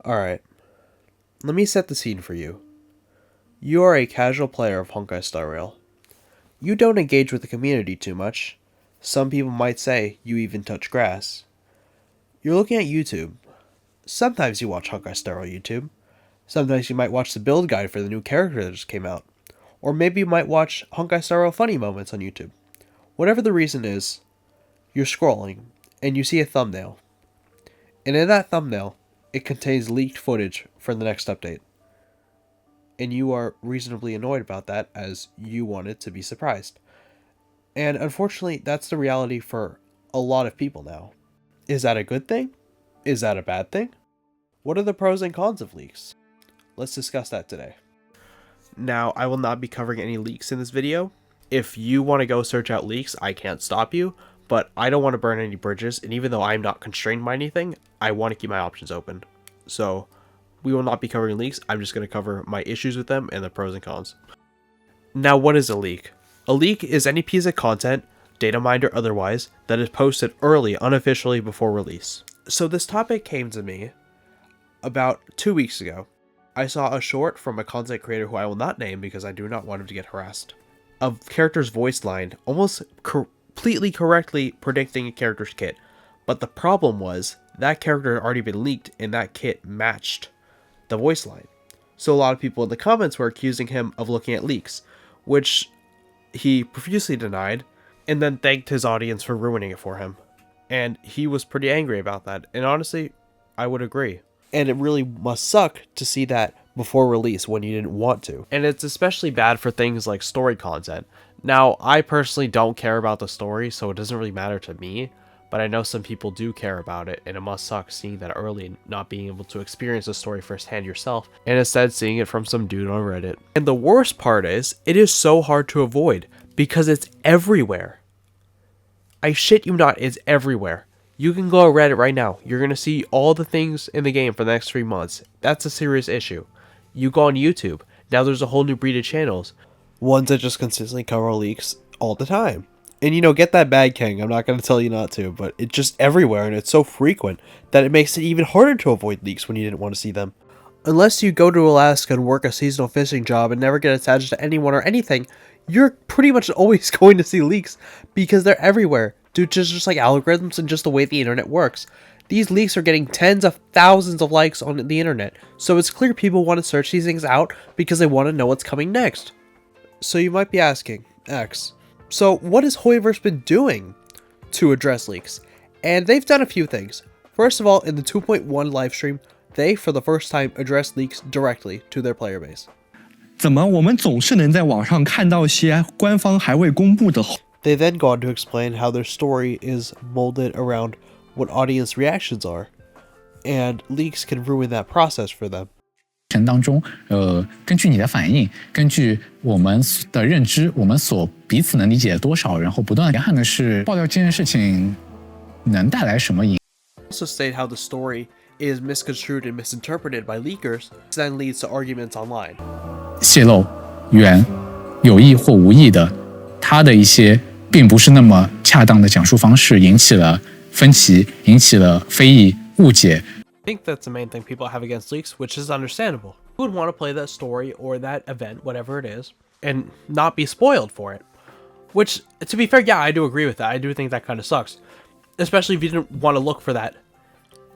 Alright, let me set the scene for you. You are a casual player of Honkai Star Rail. You don't engage with the community too much. Some people might say you even touch grass. You're looking at YouTube. Sometimes you watch Honkai Star Rail YouTube. Sometimes you might watch the build guide for the new character that just came out. Or maybe you might watch Honkai Star Rail funny moments on YouTube. Whatever the reason is, you're scrolling, and you see a thumbnail. And in that thumbnail, it contains leaked footage for the next update. And you are reasonably annoyed about that as you wanted to be surprised. And unfortunately, that's the reality for a lot of people now. Is that a good thing? Is that a bad thing? What are the pros and cons of leaks? Let's discuss that today. Now, I will not be covering any leaks in this video. If you want to go search out leaks, I can't stop you, but I don't want to burn any bridges, and even though I'm not constrained by anything, I want to keep my options open. So, we will not be covering leaks. I'm just going to cover my issues with them and the pros and cons. Now, what is a leak? A leak is any piece of content, data mined or otherwise, that is posted early, unofficially before release. So this topic came to me about 2 weeks ago. I saw a short from a content creator who I will not name because I do not want him to get harassed, of character's voice line almost completely correctly predicting a character's kit. But the problem was that character had already been leaked and that kit matched the voice line. So a lot of people in the comments were accusing him of looking at leaks, which he profusely denied, and then thanked his audience for ruining it for him. And he was pretty angry about that, and honestly, I would agree. And it really must suck to see that before release when you didn't want to. And it's especially bad for things like story content. Now, I personally don't care about the story, so it doesn't really matter to me, but I know some people do care about it, and it must suck seeing that early and not being able to experience the story firsthand yourself, and instead seeing it from some dude on Reddit. And the worst part is, it is so hard to avoid, because it's everywhere. I shit you not, it's everywhere. You can go to Reddit right now. You're going to see all the things in the game for the next 3 months. That's a serious issue. You go on YouTube. Now there's a whole new breed of channels. Ones that just consistently cover leaks all the time. And get that bag, King. I'm not going to tell you not to, but it's just everywhere and it's so frequent that it makes it even harder to avoid leaks when you didn't want to see them. Unless you go to Alaska and work a seasonal fishing job and never get attached to anyone or anything, you're pretty much always going to see leaks because they're everywhere due to just like algorithms and just the way the internet works. These leaks are getting tens of thousands of likes on the internet, so it's clear people want to search these things out because they want to know what's coming next. So you might be asking, X, so what has Hoiverse been doing to address leaks? And they've done a few things. First of all, in the 2.1 livestream, they, for the first time, addressed leaks directly to their player base. 怎么我们总是能在网上看到一些官方还未公布的 They then go on to explain how their story is molded around what audience reactions are, and leaks can ruin that process for them. 当中，根据你的反应，根据我们的认知，我们所彼此能理解多少，然后不断遗憾的是，爆料这件事情能带来什么影？ Also state how the story is misconstrued and misinterpreted by leakers, then leads to arguments online. 泄露源有意或无意的，它的一些并不是那么恰当的讲述方式，引起了分歧，引起了非议、误解。 I think that's the main thing people have against leaks, which is understandable. Who would want to play that story or that event, whatever it is, and not be spoiled for it? Which, to be fair, yeah, I do agree with that. I do think that kind of sucks. Especially if you didn't want to look for that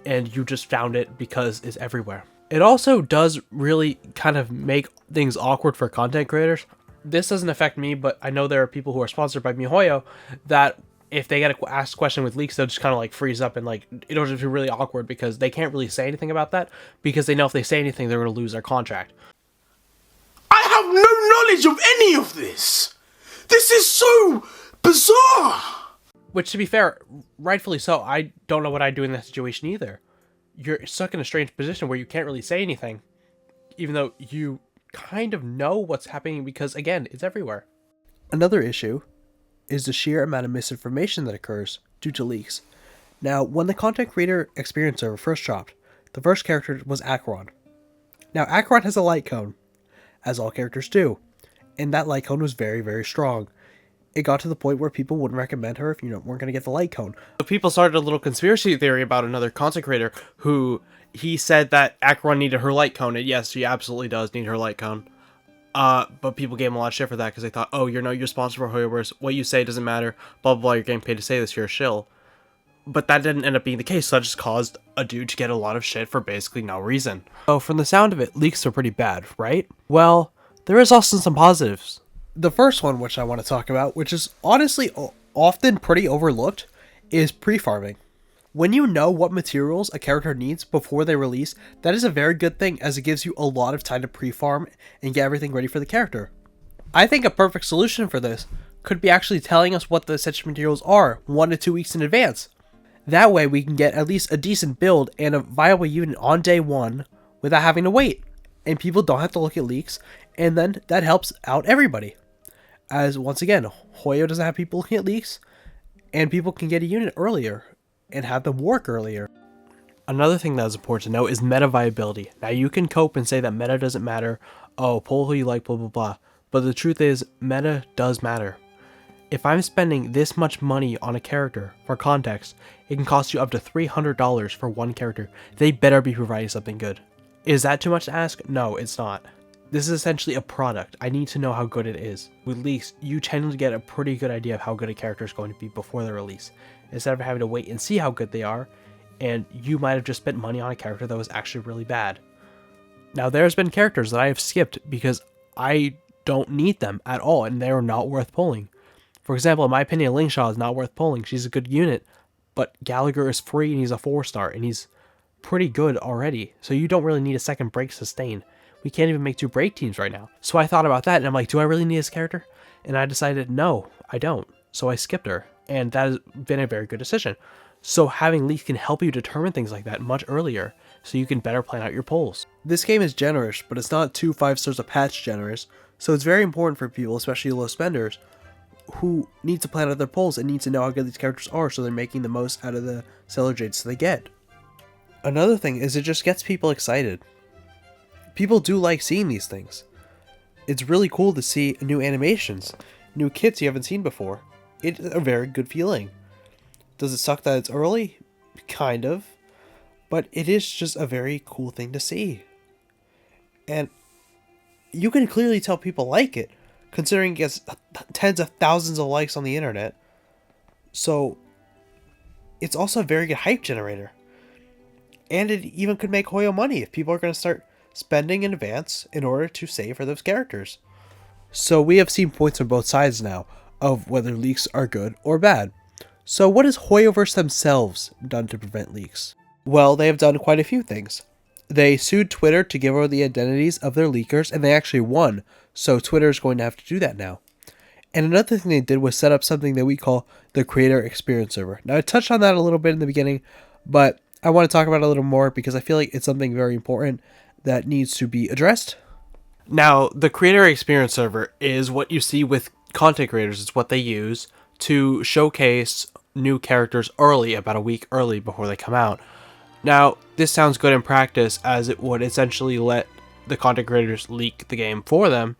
and you just found it because it's everywhere. It also does really kind of make things awkward for content creators. This doesn't affect me, but I know there are people who are sponsored by MiHoYo that if they get asked a question with leaks, they'll just kind of like freeze up and like it'll just be really awkward because they can't really say anything about that because they know if they say anything, they're going to lose their contract. I have no knowledge of any of this. This is so bizarre. Which, to be fair, rightfully so. I don't know what I'd do in that situation either. You're stuck in a strange position where you can't really say anything, even though you kind of know what's happening because, again, it's everywhere. Another issue is the sheer amount of misinformation that occurs due to leaks. Now, when the content creator experience server first dropped, the first character was Acheron. Now, Acheron has a light cone, as all characters do, and that light cone was very, very strong. It got to the point where people wouldn't recommend her if you weren't going to get the light cone. So people started a little conspiracy theory about another content creator who he said that Acheron needed her light cone, and yes, she absolutely does need her light cone. But people gave him a lot of shit for that because they thought, oh, you're sponsored for Hoyoverse. What you say doesn't matter. Blah, blah, blah. You're getting paid to say this. You're a shill. But that didn't end up being the case. So that just caused a dude to get a lot of shit for basically no reason. So from the sound of it, leaks are pretty bad, right? Well, there is also some positives. The first one, which I want to talk about, which is honestly often pretty overlooked, is pre-farming. When you know what materials a character needs before they release, that is a very good thing as it gives you a lot of time to pre-farm and get everything ready for the character. I think a perfect solution for this could be actually telling us what the essential materials are 1 to 2 weeks in advance. That way we can get at least a decent build and a viable unit on day 1 without having to wait. And people don't have to look at leaks, and then that helps out everybody. As once again, Hoyo doesn't have people looking at leaks, and people can get a unit earlier and have them work earlier. Another thing that is important to know is meta viability. Now you can cope and say that meta doesn't matter, oh, pull who you like, blah blah blah, but the truth is meta does matter. If I'm spending this much money on a character, for context, it can cost you up to $300 for one character. They better be providing something good. Is that too much to ask? No, it's not. This is essentially a product. I need to know how good it is. With leaks, you tend to get a pretty good idea of how good a character is going to be before the release, instead of having to wait and see how good they are, and you might have just spent money on a character that was actually really bad. Now, there's been characters that I have skipped because I don't need them at all, and they're not worth pulling. For example, in my opinion, Lingshaw is not worth pulling. She's a good unit, but Gallagher is free and he's a 4-star, and he's pretty good already, so you don't really need a second break sustain. We can't even make 2 break teams right now. So I thought about that, and I'm like, do I really need this character? And I decided, no, I don't. So I skipped her, and that has been a very good decision. So having leaks can help you determine things like that much earlier, so you can better plan out your pulls. This game is generous, but it's not 2 5-stars a patch generous, so it's very important for people, especially low spenders, who need to plan out their pulls and need to know how good these characters are so they're making the most out of the seller jades they get. Another thing is it just gets people excited. People do like seeing these things. It's really cool to see new animations, new kits you haven't seen before. It's a very good feeling. Does it suck that it's early? Kind of. But it is just a very cool thing to see. And you can clearly tell people like it, considering it gets tens of thousands of likes on the internet. So it's also a very good hype generator. And it even could make Hoyo money if people are going to start spending in advance in order to save for those characters. So we have seen points on both sides now of whether leaks are good or bad. So what has Hoyoverse themselves done to prevent leaks? Well, they have done quite a few things. They sued Twitter to give over the identities of their leakers, and they actually won, so Twitter is going to have to do that now. And another thing they did was set up something that we call the Creator Experience Server. Now, I touched on that a little bit in the beginning, but I want to talk about it a little more because I feel like it's something very important that needs to be addressed. Now, the Creator Experience Server is what you see with content creators. It's what they use to showcase new characters early, about a week early before they come out. Now, this sounds good in practice, as it would essentially let the content creators leak the game for them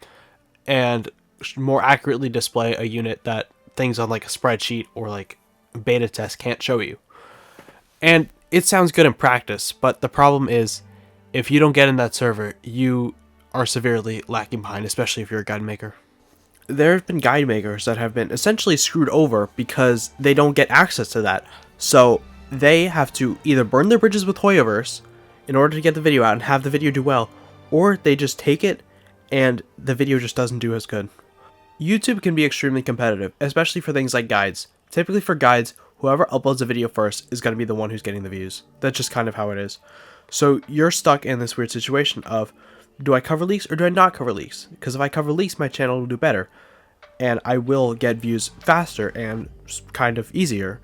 and more accurately display a unit that things on like a spreadsheet or like beta test can't show you. And it sounds good in practice, but the problem is if you don't get in that server, you are severely lacking behind, especially if you're a guide maker. There have been guide makers that have been essentially screwed over because they don't get access to that. So they have to either burn their bridges with Hoyoverse in order to get the video out and have the video do well, or they just take it and the video just doesn't do as good. YouTube can be extremely competitive, especially for things like guides. Typically for guides, whoever uploads a video first is going to be the one who's getting the views. That's just kind of how it is. So you're stuck in this weird situation of, do I cover leaks or do I not cover leaks? Because if I cover leaks, my channel will do better, and I will get views faster and kind of easier.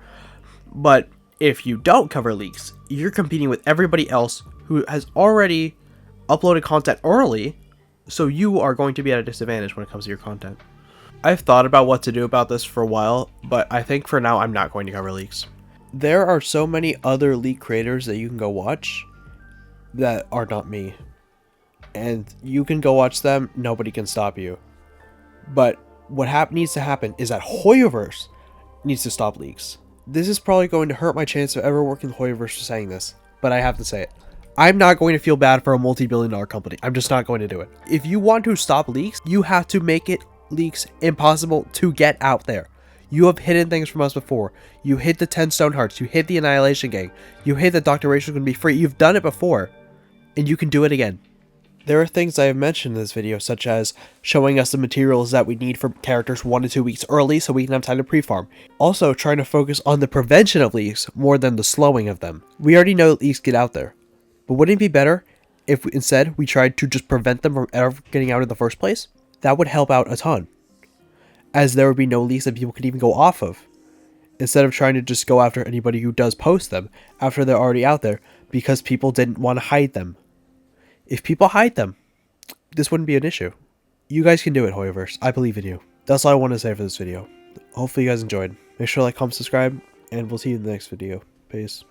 But if you don't cover leaks, you're competing with everybody else who has already uploaded content early, so you are going to be at a disadvantage when it comes to your content. I've thought about what to do about this for a while, but I think for now I'm not going to cover leaks. There are so many other leak creators that you can go watch that are not me. And you can go watch them, nobody can stop you. But what needs to happen is that Hoyoverse needs to stop leaks. This is probably going to hurt my chance of ever working with Hoyoverse for saying this, but I have to say it. I'm not going to feel bad for a multi-billion-dollar company. I'm just not going to do it. If you want to stop leaks, you have to make it leaks impossible to get out there. You have hidden things from us before. You hid the 10 Stone Hearts. You hid the Annihilation Gang. You hid that Dr. Rachel's going to be free. You've done it before, and you can do it again. There are things I have mentioned in this video, such as showing us the materials that we need for characters 1 to 2 weeks early so we can have time to pre-farm. Also, trying to focus on the prevention of leaks more than the slowing of them. We already know that leaks get out there. But wouldn't it be better if instead we tried to just prevent them from ever getting out in the first place? That would help out a ton, as there would be no leaks that people could even go off of, instead of trying to just go after anybody who does post them after they're already out there because people didn't want to hide them. If people hide them, this wouldn't be an issue. You guys can do it, Hoyoverse. I believe in you. That's all I want to say for this video. Hopefully you guys enjoyed. Make sure to like, comment, subscribe, and we'll see you in the next video. Peace.